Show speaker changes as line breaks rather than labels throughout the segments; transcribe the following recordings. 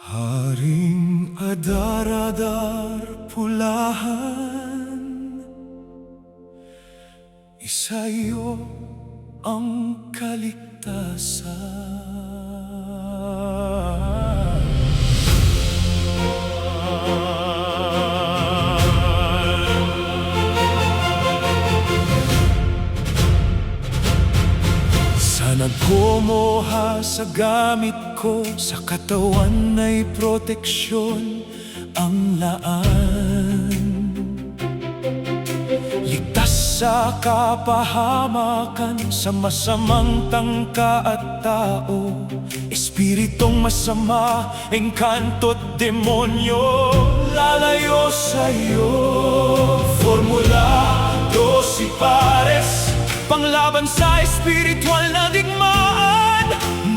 Haring Adar-adar Pulahan, isa iyo ang kaligtasan. Sa nagkumoha sa gamit ko, sa katawan ay proteksyon ang laan. Ligtas sa kapahamakan, sa masamang tangka at tao, espiritong masama, engkanto't demonyo, lalayo sa'yo. Formula 12 pares, panglaban sa espiritual na digmaan.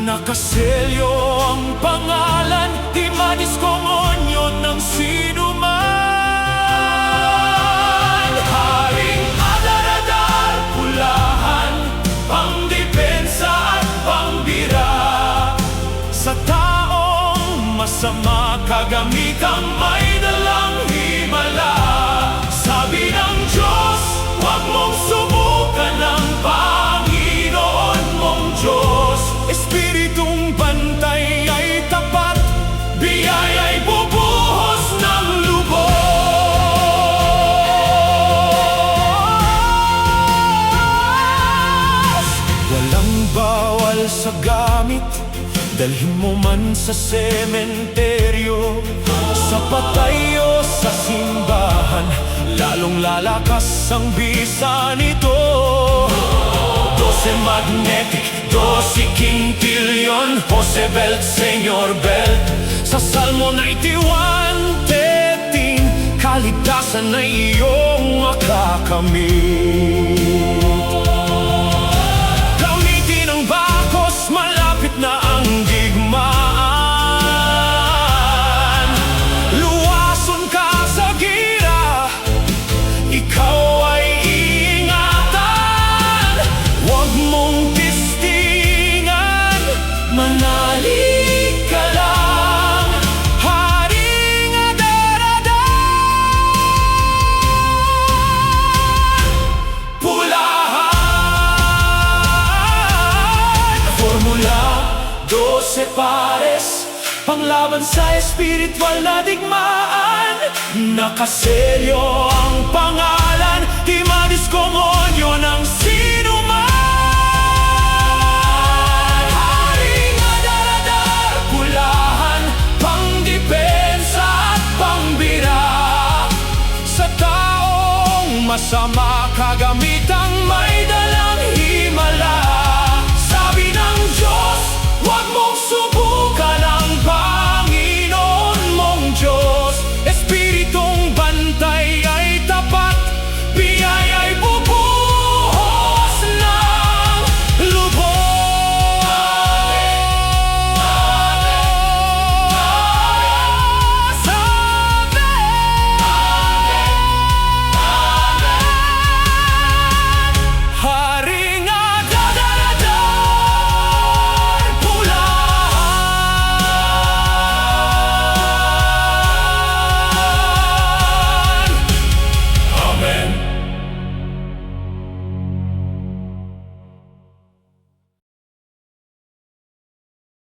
Nakaselyo ang pangalan, di madiskomonyo ng sinuman. Haring Adar-adar Pulahan, pangdepensa at pangbira. Sa taong masama kagamitang may dalang himala. Sabi ng Diyos, huwag mong subukan ng Panginoon mong Diyos. Espiritong bantay ay tapat, biyaya'y bubuhos ng lubos. Walang bawal sa gamit, dalhin mo man sa sementeryo, sa patay o sa simbahan, lalong lalakas ang bisa nito. 12 magnetic, 12 quintillion, Jose Belt, Senyor Belt. Sa Salmo 91:13, kaligtasan na iyong makakamit. Gamitin ang bakos, malapit na ang digmaan. Luwason ka sa gira, ikaw ay ingatan. Huwag mong tistingan, manalig ka lang. Haring Adar-adar Pulahan, Formula 12 pares, panglaban sa espiritual na digmaan. Nakaselyo ang pangalan, di madiskomonyo ng sinuman. Haring Adar-adar Pulahan, pangdepensa at pangbira. Sa taong masama kagamitang may